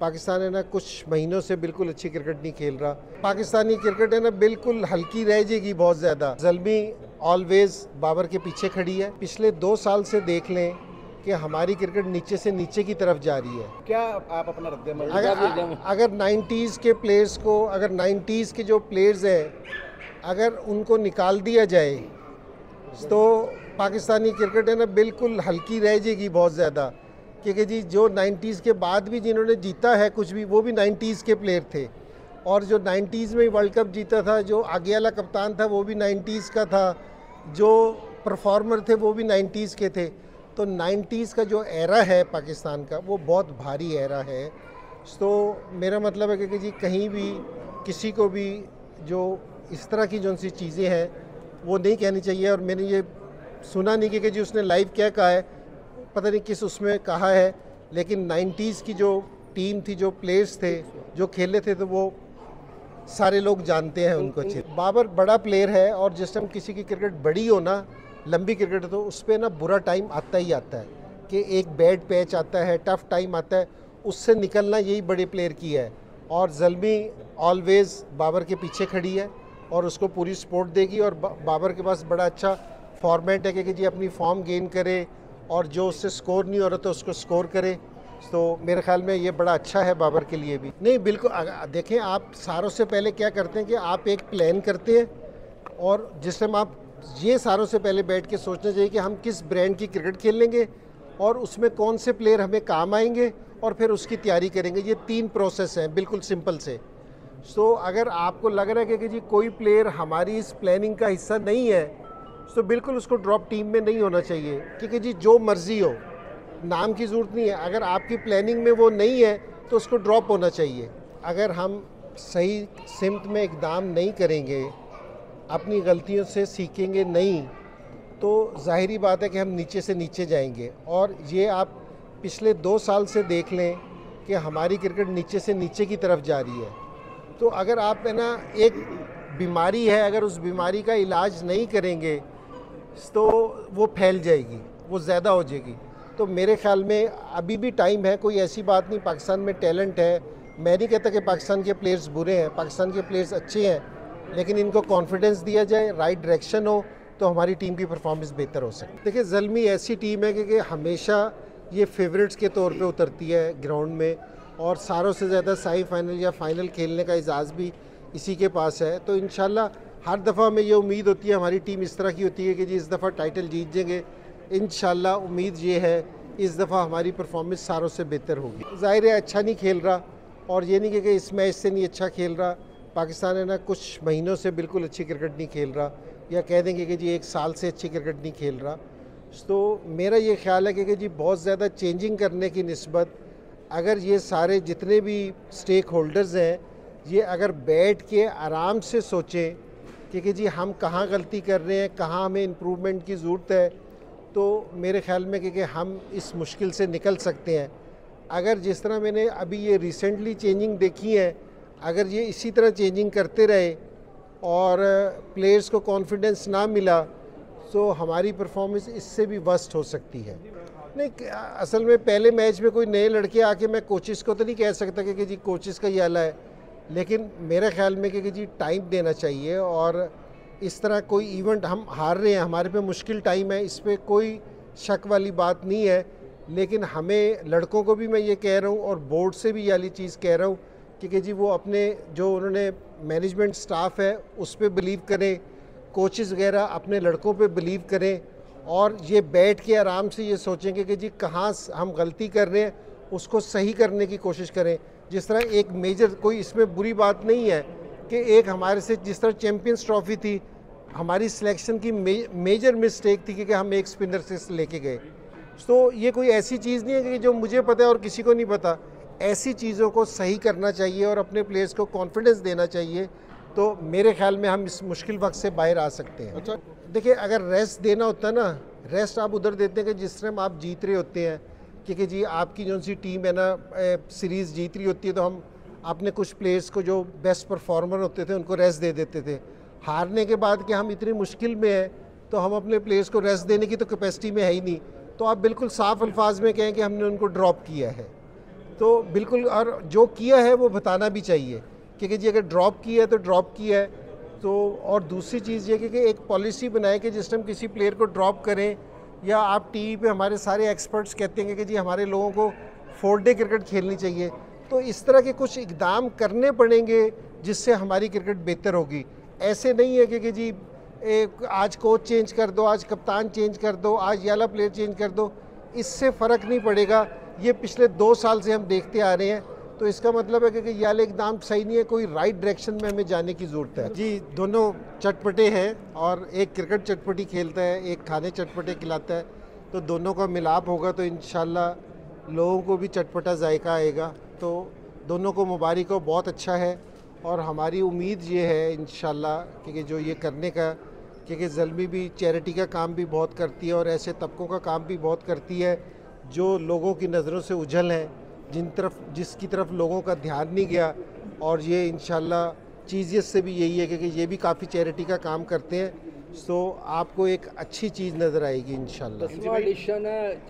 पाकिस्तान है ना कुछ महीनों से बिल्कुल अच्छी क्रिकेट नहीं खेल रहा। पाकिस्तानी क्रिकेट है ना बिल्कुल हल्की रह जाएगी बहुत ज़्यादा। ज़ल्मी ऑलवेज बाबर के पीछे खड़ी है। पिछले 2 साल से देख लें कि हमारी क्रिकेट नीचे से नीचे की तरफ जा रही है। क्या आप अपना रद्द अगर 90s के प्लेयर्स को, अगर 90s के जो प्लेयर्स हैं अगर उनको निकाल दिया जाए तो पाकिस्तानी क्रिकेट है ना बिल्कुल हल्की रह जाएगी बहुत ज़्यादा। क्योंकि जी जो 90s के बाद भी जिन्होंने जीता है कुछ भी, वो भी 90s के प्लेयर थे। और जो 90s में वर्ल्ड कप जीता था, जो आगे वाला कप्तान था वो भी 90s का था, जो परफॉर्मर थे वो भी 90s के थे। तो 90s का जो एरा है पाकिस्तान का वो बहुत भारी एरा है। तो मेरा मतलब है कि जी कहीं भी किसी को भी जो इस तरह की जो सी चीज़ें हैं वो नहीं कहनी चाहिए। और मैंने ये सुना नहीं कि जी उसने लाइव क्या कहा है, पता नहीं किस उसमें कहा है, लेकिन 90s की जो टीम थी, जो प्लेयर्स थे, जो खेले थे, तो वो सारे लोग जानते हैं उनको अच्छे। बाबर बड़ा प्लेयर है और जिस टाइम किसी की क्रिकेट बड़ी हो ना, लंबी क्रिकेट, तो उस पर ना बुरा टाइम आता ही आता है कि एक बैड पैच आता है, टफ टाइम आता है, उससे निकलना यही बड़े प्लेयर की है। और ज़ल्मी ऑलवेज बाबर के पीछे खड़ी है और उसको पूरी सपोर्ट देगी। और बाबर के पास बड़ा अच्छा फॉर्मेट है कि जी अपनी फॉर्म गेन करे और जो उससे स्कोर नहीं हो रहा तो उसको स्कोर करे। तो मेरे ख्याल में ये बड़ा अच्छा है बाबर के लिए भी। नहीं बिल्कुल, देखें आप सारों से पहले क्या करते हैं कि आप एक प्लान करते हैं और जिस टाइम आप ये सारों से पहले बैठ के सोचना चाहिए कि हम किस ब्रांड की क्रिकेट खेल लेंगे और उसमें कौन से प्लेयर हमें काम आएंगे और फिर उसकी तैयारी करेंगे। ये 3 प्रोसेस हैं बिल्कुल सिंपल से। तो अगर आपको लग रहा है कि जी कोई प्लेयर हमारी इस प्लानिंग का हिस्सा नहीं है तो बिल्कुल उसको ड्रॉप टीम में नहीं होना चाहिए। क्योंकि जी जो मर्ज़ी हो, नाम की ज़रूरत नहीं है, अगर आपकी प्लानिंग में वो नहीं है तो उसको ड्रॉप होना चाहिए। अगर हम सही सिमत में इक़दाम नहीं करेंगे, अपनी गलतियों से सीखेंगे नहीं, तो ज़ाहिरी बात है कि हम नीचे से नीचे जाएंगे। और ये आप पिछले 2 साल से देख लें कि हमारी क्रिकेट नीचे से नीचे की तरफ जा रही है। तो अगर आप है ना, एक बीमारी है, अगर उस बीमारी का इलाज नहीं करेंगे तो वो फैल जाएगी, वो ज़्यादा हो जाएगी। तो मेरे ख्याल में अभी भी टाइम है, कोई ऐसी बात नहीं। पाकिस्तान में टैलेंट है, मैं नहीं कहता कि पाकिस्तान के प्लेयर्स बुरे हैं, पाकिस्तान के प्लेयर्स अच्छे हैं, लेकिन इनको कॉन्फिडेंस दिया जाए, राइट डायरेक्शन हो तो हमारी टीम की परफॉर्मेंस बेहतर हो सकती है। देखिए ज़ल्मी ऐसी टीम है कि हमेशा ये फेवरेट्स के तौर पे उतरती है ग्राउंड में और सारों से ज़्यादा सेमीफाइनल या फाइनल खेलने का एजाज़ भी इसी के पास है। तो इंशाल्लाह हर दफ़ा हमें ये उम्मीद होती है, हमारी टीम इस तरह की होती है कि जी इस दफ़ा टाइटल जीत जाएंगे। इंशाल्लाह उम्मीद ये है इस दफ़ा हमारी परफॉर्मेंस सारों से बेहतर होगी। ज़ाहिर है अच्छा नहीं खेल रहा और ये नहीं कि इस मैच से नहीं अच्छा खेल रहा। पाकिस्तान है ना कुछ महीनों से बिल्कुल अच्छी क्रिकेट नहीं खेल रहा, या कह देंगे कि जी 1 साल से अच्छी क्रिकेट नहीं खेल रहा। तो मेरा ये ख्याल है कि जी बहुत ज़्यादा चेंजिंग करने की निस्बत अगर ये सारे जितने भी स्टेक होल्डर्स हैं ये अगर बैठ के आराम से सोचें कि जी हम कहाँ गलती कर रहे हैं, कहाँ हमें इम्प्रूवमेंट की ज़रूरत है, तो मेरे ख्याल में कि हम इस मुश्किल से निकल सकते हैं। अगर जिस तरह मैंने अभी ये रिसेंटली चेंजिंग देखी है, अगर ये इसी तरह चेंजिंग करते रहे और प्लेयर्स को कॉन्फिडेंस ना मिला तो हमारी परफॉर्मेंस इससे भी वर्स्ट हो सकती है। नहीं, असल में पहले मैच में कोई नए लड़के आके, मैं कोचेस को तो नहीं कह सकता कि जी कोचेस का ये आला है, लेकिन मेरे ख्याल में कि जी टाइम देना चाहिए। और इस तरह कोई इवेंट हम हार रहे हैं, हमारे पे मुश्किल टाइम है, इस पर कोई शक वाली बात नहीं है, लेकिन हमें लड़कों को भी मैं ये कह रहा हूँ और बोर्ड से भी ये वाली चीज़ कह रहा हूँ कि जी वो अपने जो उन्होंने मैनेजमेंट स्टाफ है उस पर बिलीव करें, कोचेस वगैरह अपने लड़कों पे बिलीव करें और ये बैठ के आराम से ये सोचेंगे कि जी कहाँ हम गलती कर रहे हैं उसको सही करने की कोशिश करें। जिस तरह एक मेजर, कोई इसमें बुरी बात नहीं है कि एक हमारे से जिस तरह चैम्पियंस ट्रॉफी थी, हमारी सिलेक्शन की मेजर मिस्टेक थी कि हम एक स्पिनर से लेके गए। तो ये कोई ऐसी चीज़ नहीं है कि जो मुझे पता है और किसी को नहीं पता। ऐसी चीज़ों को सही करना चाहिए और अपने प्लेयर्स को कॉन्फिडेंस देना चाहिए, तो मेरे ख्याल में हम इस मुश्किल वक्त से बाहर आ सकते हैं। अच्छा देखिए, अगर रेस्ट देना होता है ना, रेस्ट आप उधर देते हैं कि जिस टाइम आप जीत रहे होते हैं, क्योंकि जी आपकी जो सी टीम है ना सीरीज़ जीत रही होती है, तो हम अपने कुछ प्लेयर्स को जो बेस्ट परफॉर्मर होते थे उनको रेस्ट दे देते थे। हारने के बाद कि हम इतनी मुश्किल में हैं तो हम अपने प्लेयर्स को रेस्ट देने की तो कैपेसिटी में है ही नहीं, तो आप बिल्कुल साफ अल्फाज में कहें कि हमने उनको ड्रॉप किया है। तो बिल्कुल, और जो किया है वो बताना भी चाहिए, क्योंकि जी अगर ड्रॉप किया है तो ड्रॉप किया है। तो और दूसरी चीज़ ये कि एक पॉलिसी बनाए कि जिस टाइम किसी प्लेयर को ड्रॉप करें, या आप टीवी पे हमारे सारे एक्सपर्ट्स कहते हैं कि जी हमारे लोगों को 4 डे क्रिकेट खेलनी चाहिए, तो इस तरह के कुछ इकदाम करने पड़ेंगे जिससे हमारी क्रिकेट बेहतर होगी। ऐसे नहीं है कि जी आज कोच चेंज कर दो, आज कप्तान चेंज कर दो, आज ये वाला प्लेयर चेंज कर दो, इससे फ़र्क नहीं पड़ेगा। ये पिछले 2 साल से हम देखते आ रहे हैं, तो इसका मतलब है कि ये वाले एकदम सही नहीं है, कोई राइट डायरेक्शन में हमें जाने की ज़रूरत है। जी दोनों चटपटे हैं, और एक क्रिकेट चटपटी खेलता है, एक खाने चटपटे खिलाता है, तो दोनों का मिलाप होगा तो इंशाल्लाह लोगों को भी चटपटा जायका आएगा। तो दोनों को मुबारक हो, बहुत अच्छा है। और हमारी उम्मीद ये है इंशाल्लाह कि जो ये करने का, क्योंकि ज़ल्मी भी चैरिटी का काम भी बहुत करती है और ऐसे तबकों का काम भी बहुत करती है जो लोगों की नज़रों से उजल हैं, जिसकी तरफ लोगों का ध्यान नहीं गया। और ये इंशाल्लाह चीज़ियत से भी यही है कि ये भी काफ़ी चैरिटी का काम करते हैं, सो आपको एक अच्छी चीज़ नज़र आएगी इंशाल्लाह। 10वां एडिशन है